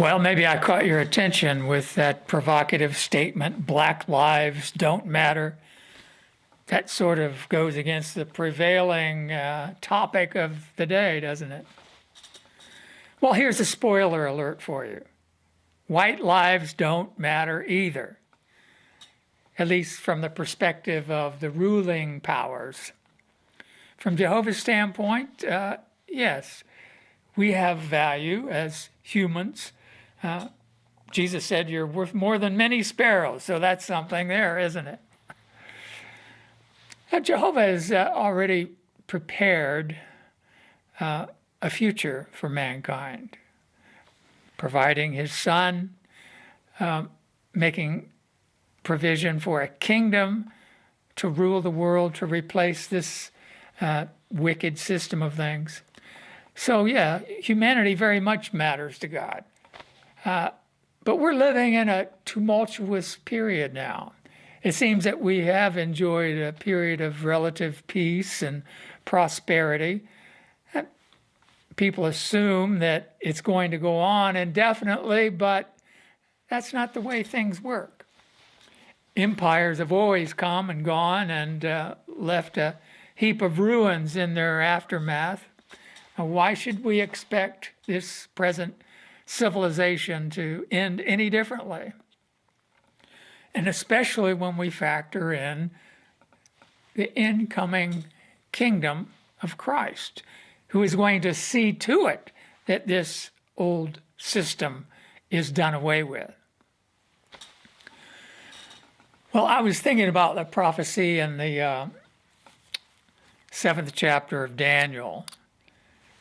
Well, maybe I caught your attention with that provocative statement, Black lives don't matter. That sort of goes against the prevailing topic of the day, doesn't it? Well, here's a spoiler alert for you. White lives don't matter either, at least from the perspective of the ruling powers. From Jehovah's standpoint, yes, we have value as humans. Jesus said you're worth more than many sparrows, so that's something there, isn't it? Jehovah has already prepared a future for mankind, providing his son, making provision for a kingdom to rule the world, to replace this wicked system of things. So yeah, humanity very much matters to God. But we're living in a tumultuous period now. It seems that we have enjoyed a period of relative peace and prosperity. People assume that it's going to go on indefinitely, but that's not the way things work. Empires have always come and gone and left a heap of ruins in their aftermath. Now, why should we expect this present civilization to end any differently? And especially when we factor in the incoming kingdom of Christ, who is going to see to it that this old system is done away with. Well, I was thinking about the prophecy in the 7th chapter of Daniel,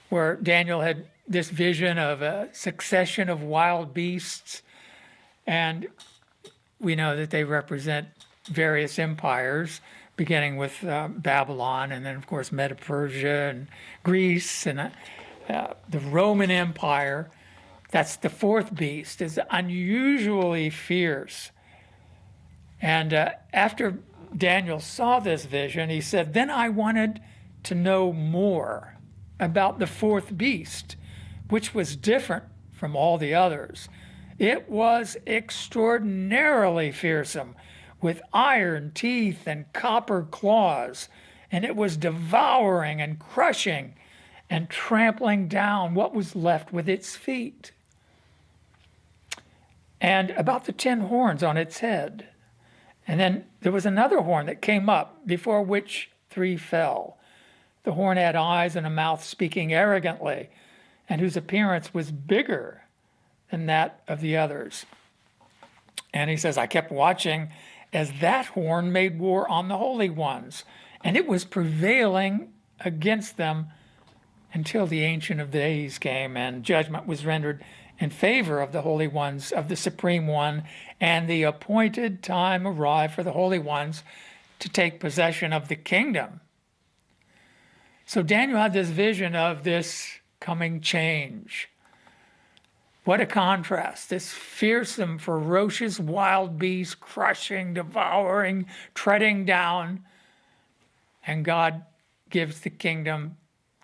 where Daniel had this vision of a succession of wild beasts, and we know that they represent various empires, beginning with Babylon, and then, of course, Medo-Persia and Greece, and the Roman Empire. That's the fourth beast, is unusually fierce. And after Daniel saw this vision, he said, then I wanted to know more about the fourth beast, which was different from all the others. It was extraordinarily fearsome, with iron teeth and copper claws, and it was devouring and crushing and trampling down what was left with its feet. And about the 10 horns on its head. And then there was another horn that came up, before which 3 fell. The horn had eyes and a mouth speaking arrogantly, and whose appearance was bigger than that of the others. And he says, I kept watching as that horn made war on the holy ones, and it was prevailing against them until the Ancient of Days came, and judgment was rendered in favor of the holy ones of the Supreme One, and the appointed time arrived for the holy ones to take possession of the kingdom. So Daniel had this vision of this coming change. What a contrast, this fearsome, ferocious wild beast, crushing, devouring, treading down, and God gives the kingdom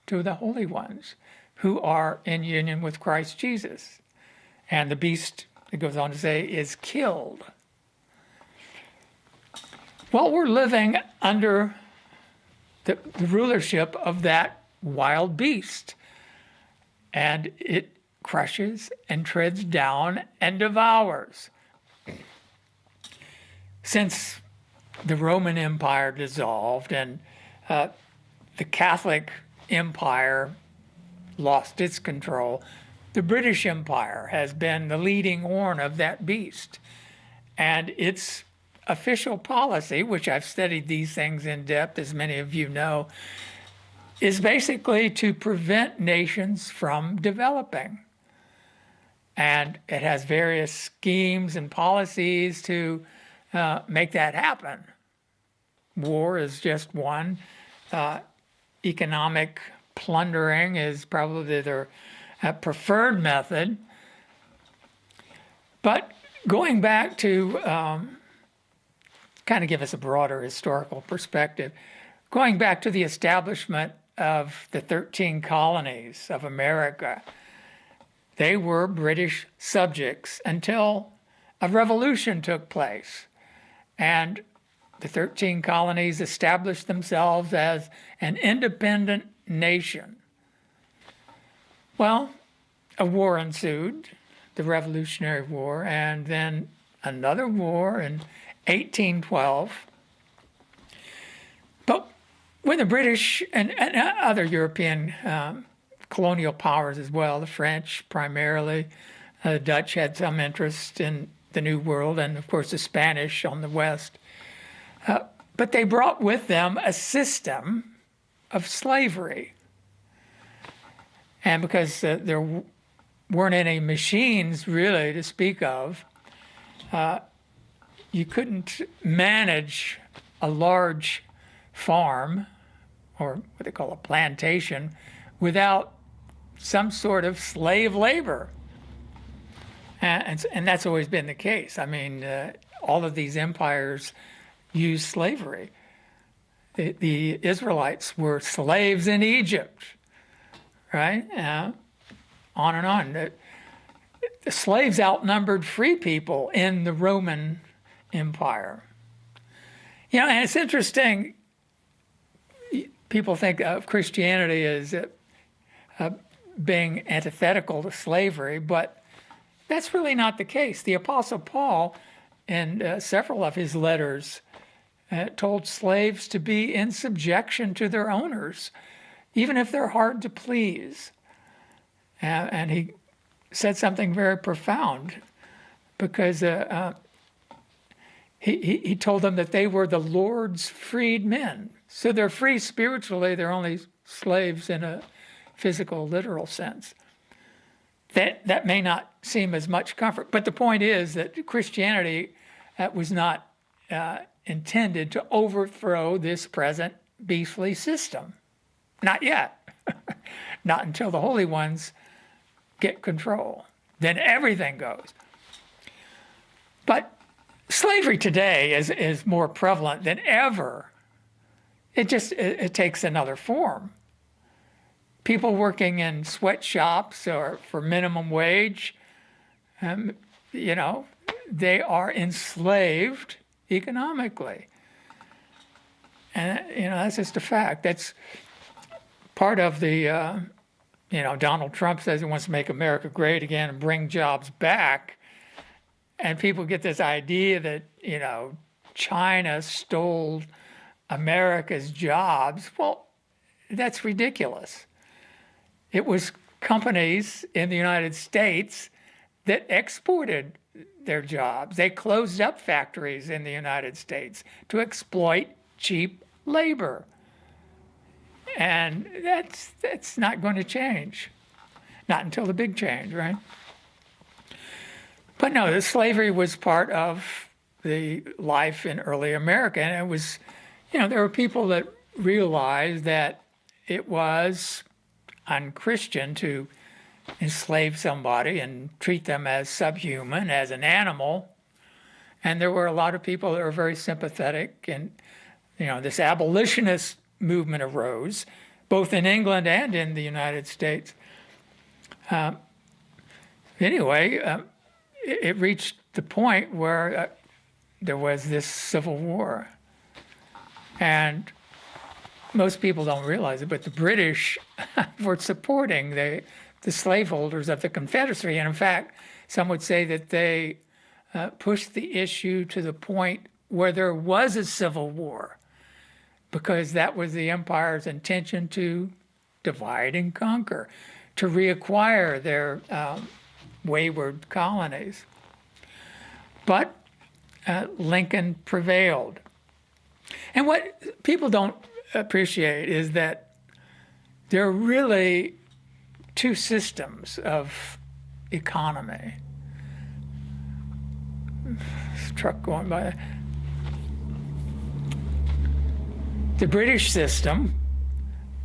to the holy ones who are in union with Christ Jesus. And the beast, it goes on to say, is killed. Well, we're living under the rulership of that wild beast, and it crushes and treads down and devours. Since the Roman Empire dissolved and the Catholic Empire lost its control, the British Empire has been the leading horn of that beast. And its official policy, which I've studied these things in depth, as many of you know, is basically to prevent nations from developing. And it has various schemes and policies to make that happen. War is just one. Economic plundering is probably their preferred method. But going back to kind of give us a broader historical perspective, going back to the establishment of the 13 colonies of America, they were British subjects until a revolution took place. And the 13 colonies established themselves as an independent nation. Well, a war ensued, the Revolutionary War, and then another war in 1812. But when the British and other European colonial powers as well, the French primarily, the Dutch had some interest in the New World, and of course the Spanish on the West. But they brought with them a system of slavery. And because there weren't any machines really to speak of, you couldn't manage a large farm, or what they call a plantation, without some sort of slave labor. And that's always been the case. I mean, all of these empires used slavery. The Israelites were slaves in Egypt, right? On and on. The slaves outnumbered free people in the Roman Empire. You know, and it's interesting, people think of Christianity as being antithetical to slavery, but that's really not the case. The Apostle Paul, in several of his letters, told slaves to be in subjection to their owners, even if they're hard to please. And he said something very profound, because he told them that they were the Lord's freed men. So they're free spiritually, they're only slaves in a physical, literal sense. That may not seem as much comfort, but the point is that Christianity was not intended to overthrow this present beastly system. Not yet. Not until the holy ones get control. Then everything goes. But slavery today is more prevalent than ever. It takes another form. People working in sweatshops or for minimum wage, you know, they are enslaved economically. And, you know, that's just a fact. That's part of the, you know, Donald Trump says he wants to make America great again and bring jobs back. And people get this idea that, you know, China stole America's jobs. Well, that's ridiculous. It was companies in the United States that exported their jobs. They closed up factories in the United States to exploit cheap labor. And that's not going to change. Not until the big change, right? But no, the slavery was part of the life in early America. And it was, you know, there were people that realized that it was unchristian to enslave somebody and treat them as subhuman, as an animal. And there were a lot of people that were very sympathetic. And, you know, this abolitionist movement arose, both in England and in the United States. Anyway, it reached the point where there was this civil war. And most people don't realize it, but the British were supporting the slaveholders of the Confederacy. And in fact, some would say that they pushed the issue to the point where there was a civil war, because that was the empire's intention to divide and conquer, to reacquire their wayward colonies. But Lincoln prevailed. And what people don't appreciate is that there are really two systems of economy. This truck going by. The British system,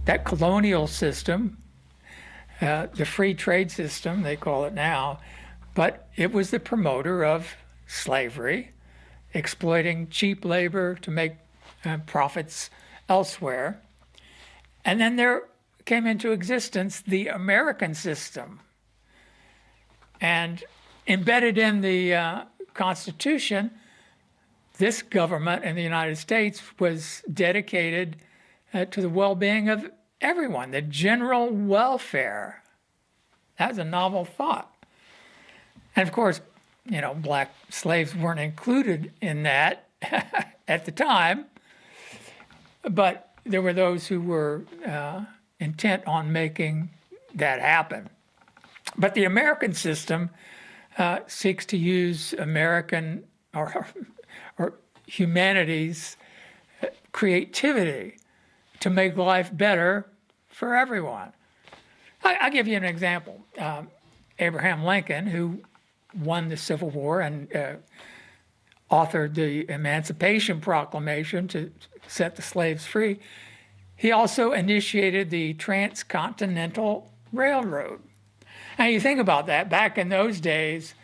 that colonial system, the free trade system, they call it now, but it was the promoter of slavery, exploiting cheap labor to make profits elsewhere. And then there came into existence the American system. And embedded in the Constitution, this government in the United States was dedicated to the well-being of everyone, the general welfare. That was a novel thought. And of course, black slaves weren't included in that at the time, but there were those who were intent on making that happen. But the American system seeks to use American or humanity's creativity to make life better for everyone. I'll give you an example. Abraham Lincoln, who won the Civil War and authored the Emancipation Proclamation to set the slaves free, he also initiated the Transcontinental Railroad. Now you think about that, back in those days,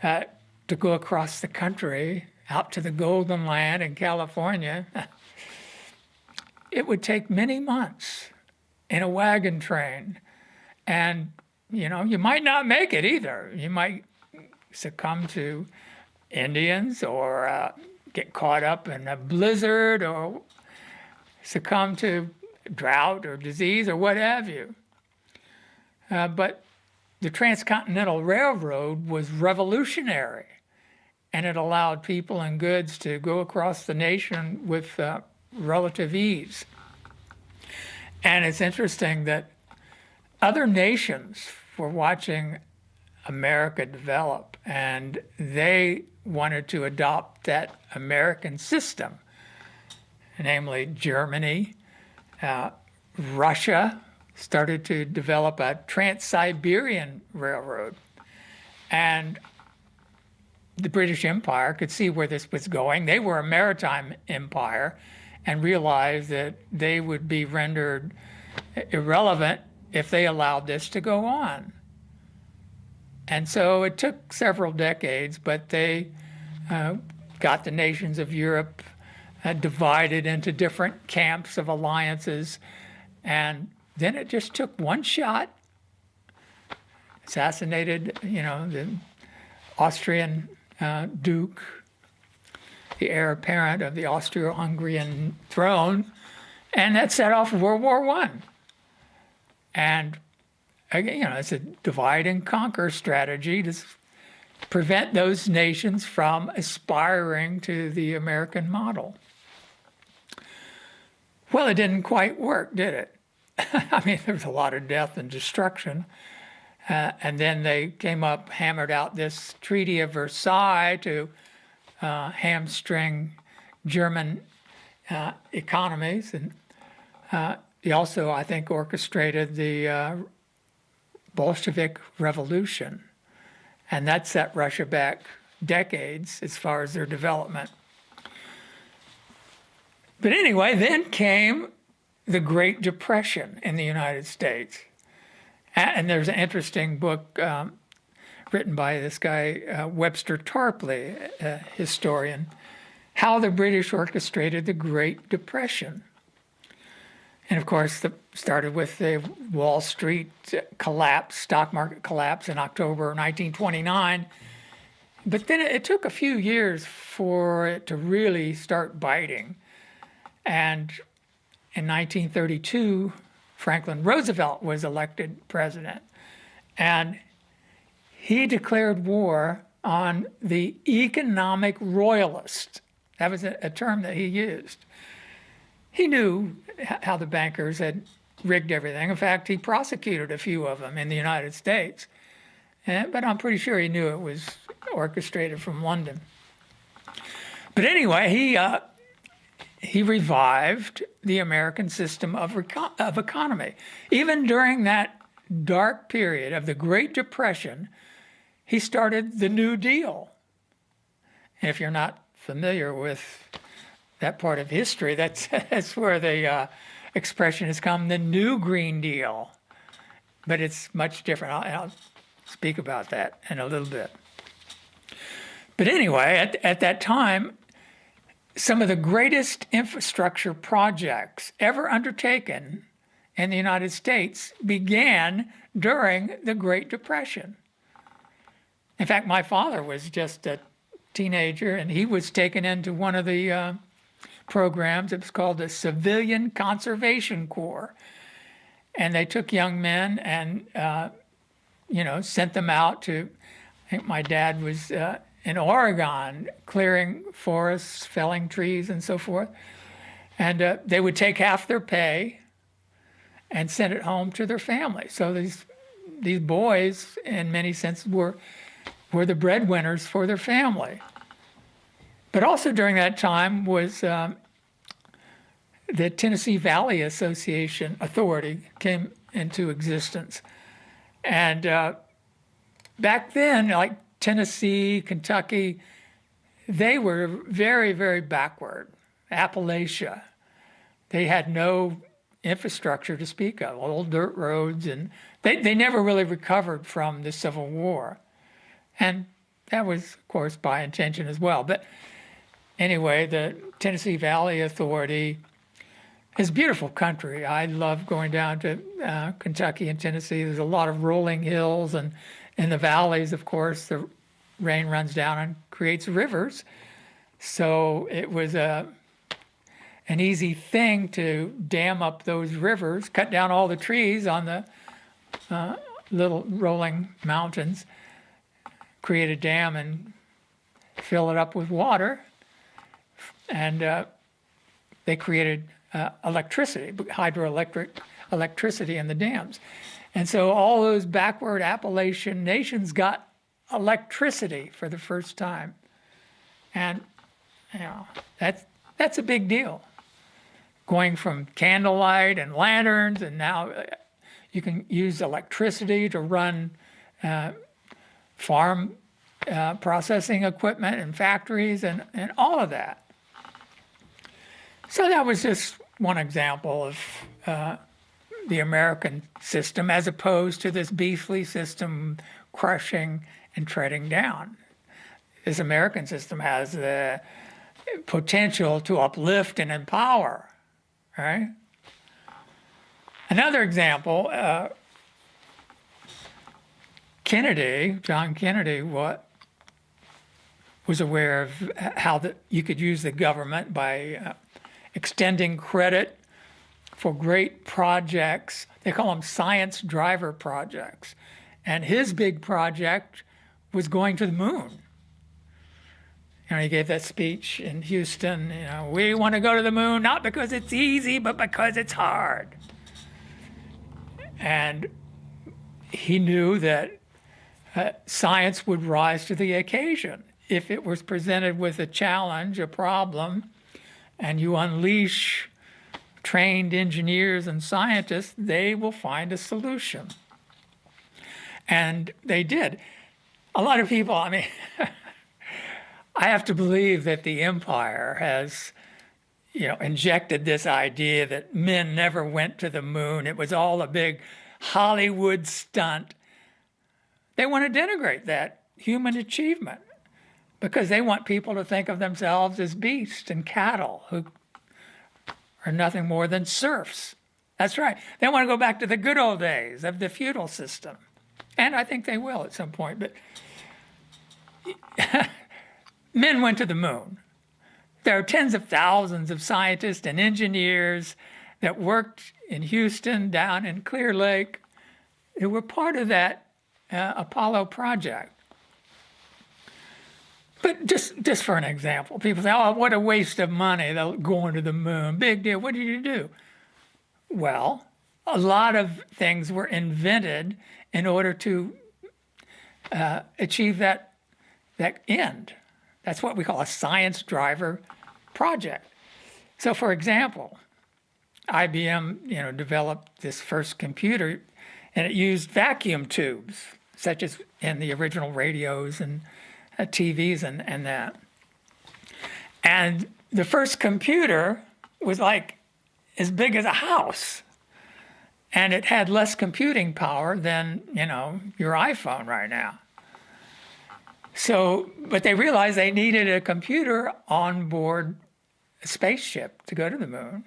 to go across the country out to the Golden Land in California, it would take many months in a wagon train. And, you might not make it either. You might succumb to Indians or get caught up in a blizzard or succumb to drought or disease or what have you. But the Transcontinental Railroad was revolutionary, and it allowed people and goods to go across the nation with relative ease. And it's interesting that other nations were watching America develop, and they wanted to adopt that American system, namely Germany. Russia started to develop a Trans-Siberian Railroad. And the British Empire could see where this was going. They were a maritime empire and realized that they would be rendered irrelevant if they allowed this to go on. And so it took several decades, but they got the nations of Europe divided into different camps of alliances. And then it just took one shot, assassinated, the Austrian Duke, the heir apparent of the Austro-Hungarian throne, and that set off World War I. And again, it's a divide and conquer strategy to prevent those nations from aspiring to the American model. Well, it didn't quite work, did it? I mean, there was a lot of death and destruction. And then they hammered out this Treaty of Versailles to hamstring German economies. And he also, I think, orchestrated the Bolshevik Revolution. And that set Russia back decades as far as their development. But anyway, then came the Great Depression in the United States. And there's an interesting book written by this guy, Webster Tarpley, a historian, how the British orchestrated the Great Depression. And of course, started with the Wall Street collapse, stock market collapse in October 1929. But then it took a few years for it to really start biting. And in 1932, Franklin Roosevelt was elected president. And he declared war on the economic royalists. That was a term that he used. He knew how the bankers had rigged everything. In fact, he prosecuted a few of them in the United States. But I'm pretty sure he knew it was orchestrated from London. But anyway, he revived the American system of economy. Even during that dark period of the Great Depression, he started the New Deal. And if you're not familiar with that part of history, that's where the expression has come, the New Green Deal. But it's much different. I'll speak about that in a little bit. But anyway, at that time, some of the greatest infrastructure projects ever undertaken in the United States began during the Great Depression. In fact, my father was just a teenager, and he was taken into one of the programs. It was called the Civilian Conservation Corps. And they took young men and, sent them out to, I think my dad was in Oregon, clearing forests, felling trees, and so forth. And they would take half their pay and send it home to their family. So these boys, in many senses, were the breadwinners for their family. But also during that time was the Tennessee Valley Association Authority came into existence. And back then, like Tennessee, Kentucky, they were very, very backward. Appalachia, they had no infrastructure to speak of, old dirt roads, and they never really recovered from the Civil War. And that was, of course, by intention as well. But anyway, the Tennessee Valley Authority is beautiful country. I love going down to Kentucky and Tennessee. There's a lot of rolling hills, and in the valleys, of course, the rain runs down and creates rivers. So it was an easy thing to dam up those rivers, cut down all the trees on the little rolling mountains, create a dam and fill it up with water. And they created electricity, hydroelectric electricity in the dams. And so all those backward Appalachian nations got electricity for the first time. And that's a big deal. Going from candlelight and lanterns, and now you can use electricity to run farm processing equipment and factories and all of that. So that was just one example of the American system as opposed to this beastly system crushing and treading down. This American system has the potential to uplift and empower, right? Another example, John Kennedy, was aware of how you could use the government by extending credit for great projects. They call them science driver projects. And his big project was going to the moon. He gave that speech in Houston, we want to go to the moon, not because it's easy, but because it's hard. And he knew that science would rise to the occasion. If it was presented with a challenge, a problem, and you unleash trained engineers and scientists, they will find a solution. And they did. A lot of people, I have to believe that the empire has, injected this idea that men never went to the moon. It was all a big Hollywood stunt. They want to denigrate that human achievement because they want people to think of themselves as beasts and cattle who are nothing more than serfs. That's right. They want to go back to the good old days of the feudal system. And I think they will at some point. But men went to the moon. There are tens of thousands of scientists and engineers that worked in Houston, down in Clear Lake, who were part of that Apollo project. But just for an example, people say, oh, what a waste of money, going to the moon. Big deal. What did you do? Well, a lot of things were invented in order to achieve that end. That's what we call a science driver project. So, for example, IBM, developed this first computer, and it used vacuum tubes, such as in the original radios and TVs and that. And the first computer was like as big as a house. And it had less computing power than, your iPhone right now. So, but they realized they needed a computer on board a spaceship to go to the moon.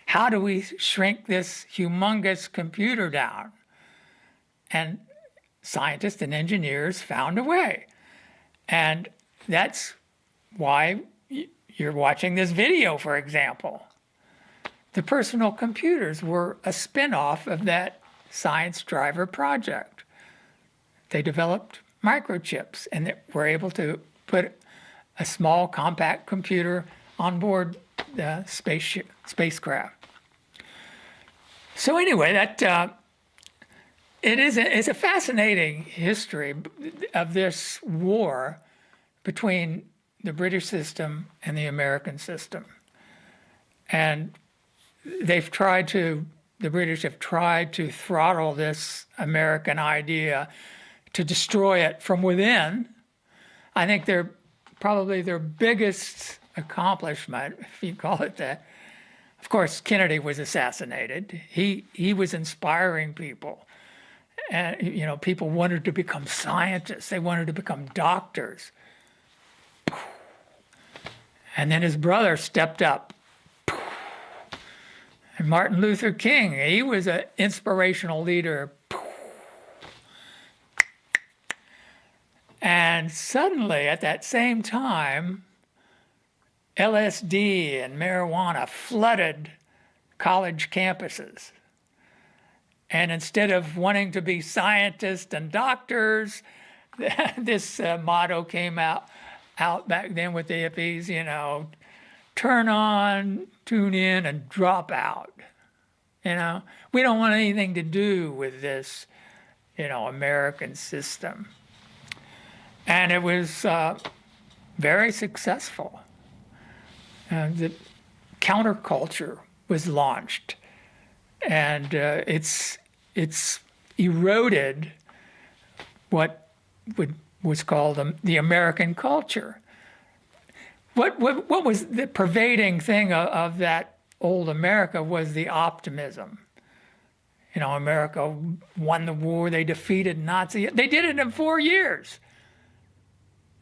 How do we shrink this humongous computer down? And scientists and engineers found a way. And that's why you're watching this video, for example. The personal computers were a spin-off of that science driver project. They developed microchips and were able to put a small compact computer on board the spacecraft. So anyway, it's a fascinating history of this war between the British system and the American system. And the British have tried to throttle this American idea to destroy it from within. I think probably their biggest accomplishment, if you call it that. Of course, Kennedy was assassinated. He was inspiring people. And, people wanted to become scientists. They wanted to become doctors. And then his brother stepped up. And Martin Luther King, he was an inspirational leader. And suddenly, at that same time, LSD and marijuana flooded college campuses. And instead of wanting to be scientists and doctors, this motto came out back then with the hippies, turn on, tune in, and drop out. We don't want anything to do with this, American system. And it was very successful. The counterculture was launched, and it's eroded what was called the American culture. What was the pervading thing of that old America was the optimism. America won the war, they defeated Nazis. They did it in 4 years.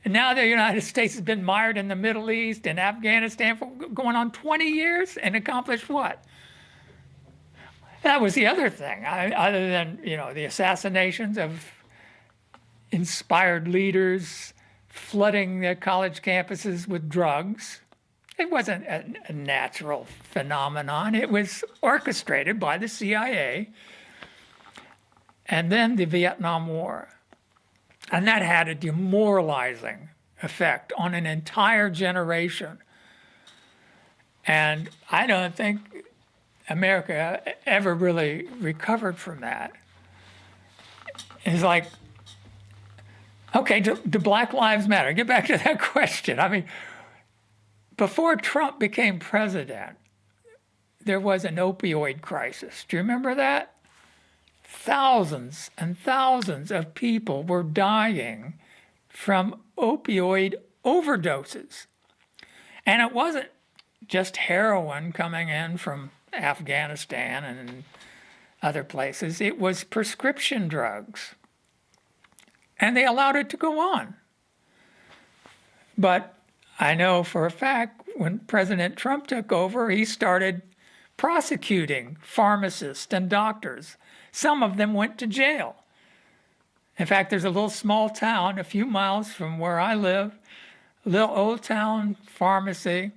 And now the United States has been mired in the Middle East and Afghanistan for going on 20 years and accomplished what? That was the other thing, other than, the assassinations of inspired leaders, flooding the college campuses with drugs. It wasn't a natural phenomenon. It was orchestrated by the CIA. And then the Vietnam War. And that had a demoralizing effect on an entire generation. And I don't think America ever really recovered from that. It's like, okay, do Black Lives Matter? Get back to that question. I mean, before Trump became president, there was an opioid crisis. Do you remember that? Thousands and thousands of people were dying from opioid overdoses. And it wasn't just heroin coming in from Afghanistan and other places. It was prescription drugs. And they allowed it to go on. But I know for a fact when President Trump took over, he started prosecuting pharmacists and doctors. Some of them went to jail. In fact, there's a little small town a few miles from where I live, a little old town pharmacy.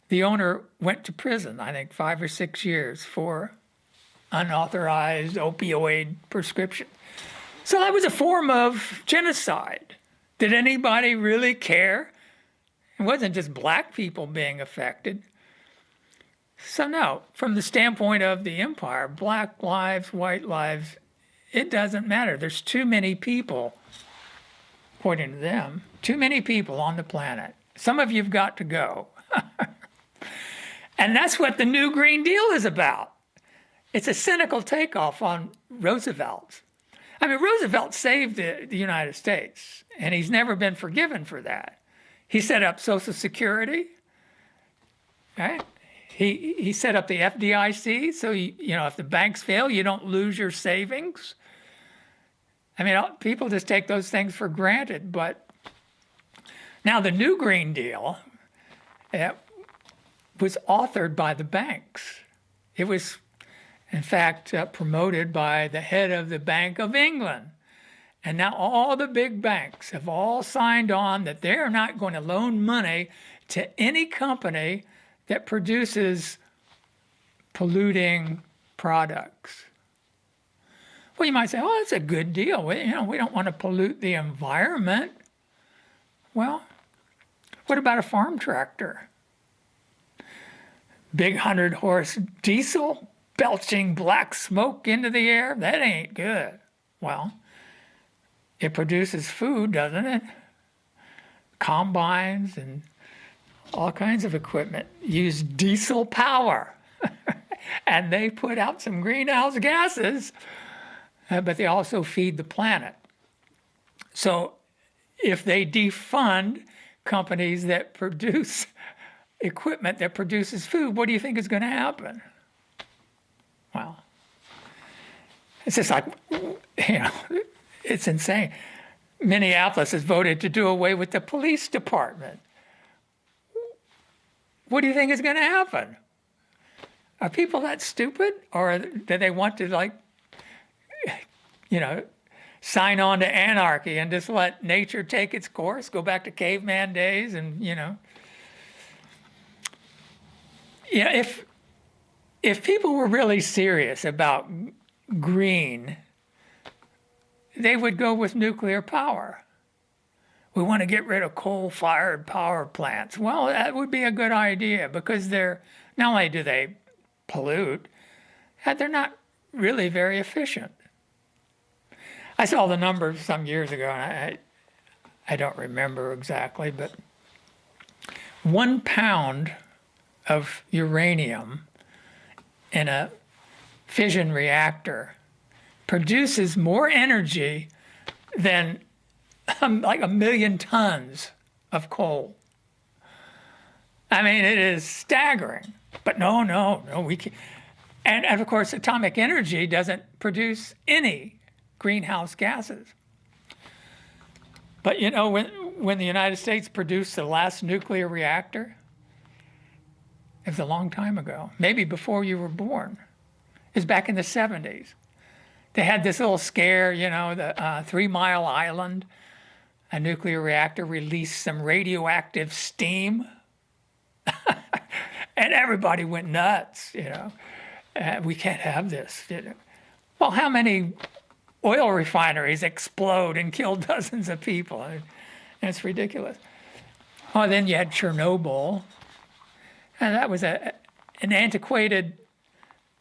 The owner went to prison, I think 5 or 6 years for unauthorized opioid prescription. So that was a form of genocide. Did anybody really care? It wasn't just black people being affected. So no, from the standpoint of the empire, black lives, white lives, it doesn't matter. There's too many people, according to them, too many people on the planet. Some of you've got to go. And that's what the New Green Deal is about. It's a cynical takeoff on Roosevelt. I mean, Roosevelt saved the United States, and he's never been forgiven for that. He set up Social Security, right? He set up the FDIC, so if the banks fail, you don't lose your savings. I mean, people just take those things for granted. But now the New Green Deal was authored by the banks. It was, in fact, promoted by the head of the Bank of England. And now all the big banks have all signed on that they're not going to loan money to any company that produces polluting products. Well, you might say, oh, that's a good deal. We don't want to pollute the environment. Well, what about a farm tractor? Big 100-horse diesel belching black smoke into the air? That ain't good. Well, it produces food, doesn't it? Combines and all kinds of equipment use diesel power. And they put out some greenhouse gases, but they also feed the planet. So if they defund companies that produce equipment that produces food, what do you think is going to happen? Well, it's just like, it's insane. Minneapolis has voted to do away with the police department. What do you think is going to happen? Are people that stupid? Or do they want to, sign on to anarchy and just let nature take its course, go back to caveman days and, if people were really serious about green, they would go with nuclear power. We want to get rid of coal-fired power plants. Well, that would be a good idea because not only do they pollute, they're not really very efficient. I saw the numbers some years ago, and I don't remember exactly, but 1 pound of uranium in a fission reactor produces more energy than like 1 million tons of coal. I mean, it is staggering. But no, we can't. And of course, atomic energy doesn't produce any greenhouse gases. But when the United States produced the last nuclear reactor, it was a long time ago, maybe before you were born. It was back in the 70s. They had this little scare, the 3 Mile Island, a nuclear reactor released some radioactive steam. And everybody went nuts, we can't have this. Well, how many oil refineries explode and kill dozens of people? And it's ridiculous. Oh, then you had Chernobyl. And that was an antiquated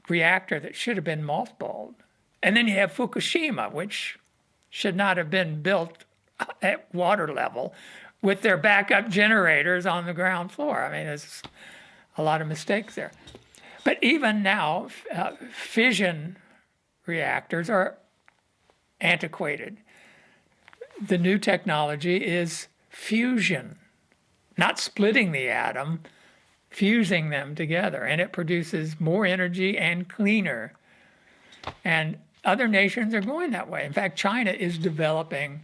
reactor that should have been mothballed. And then you have Fukushima, which should not have been built at water level with their backup generators on the ground floor. I mean, there's a lot of mistakes there. But even now, fission reactors are antiquated. The new technology is fusion, not splitting the atom, fusing them together, and it produces more energy and cleaner. And other nations are going that way. In fact, China is developing.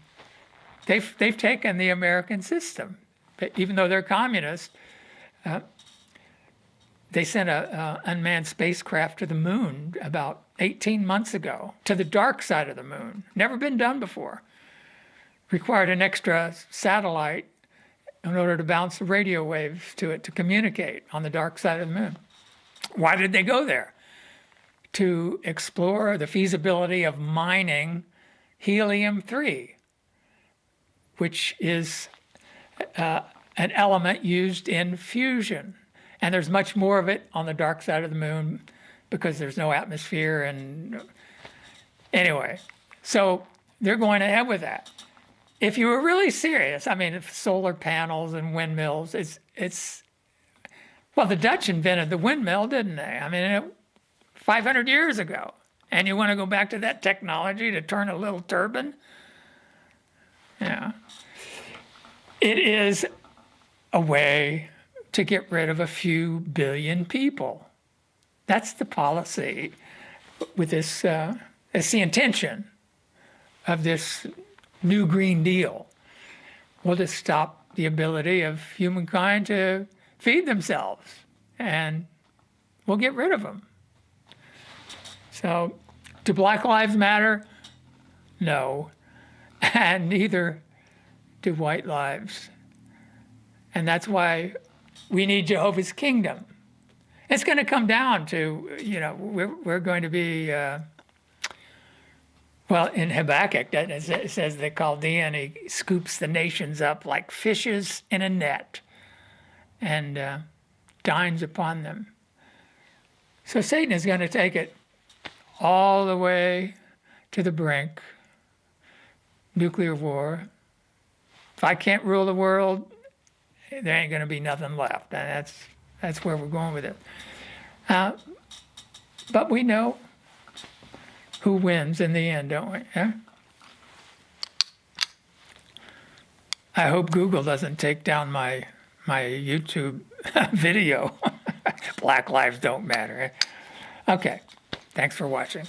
They've taken the American system, but even though they're communist. They sent an unmanned spacecraft to the moon about 18 months ago, to the dark side of the moon. Never been done before. Required an extra satellite in order to bounce the radio waves to it to communicate on the dark side of the moon. Why did they go there? To explore the feasibility of mining helium-3, which is an element used in fusion. And there's much more of it on the dark side of the moon because there's no atmosphere. And anyway, so they're going ahead with that. If you were really serious, I mean, if solar panels and windmills, well, the Dutch invented the windmill, didn't they? I mean, 500 years ago. And you want to go back to that technology to turn a little turbine? Yeah. It is a way to get rid of a few billion people. That's the policy with this, it's the intention of this new Green Deal. We'll just stop the ability of humankind to feed themselves, and we'll get rid of them. So, do Black Lives Matter? No. and neither do white lives. And that's why we need Jehovah's kingdom. It's going to come down to, we're going to be, well, in Habakkuk, it says the Chaldean, he scoops the nations up like fishes in a net and dines upon them. So Satan is going to take it all the way to the brink. Nuclear war. If I can't rule the world, there ain't going to be nothing left. And that's where we're going with it. But we know who wins in the end, don't we? Yeah? I hope Google doesn't take down my YouTube video. Black lives don't matter. Okay, thanks for watching.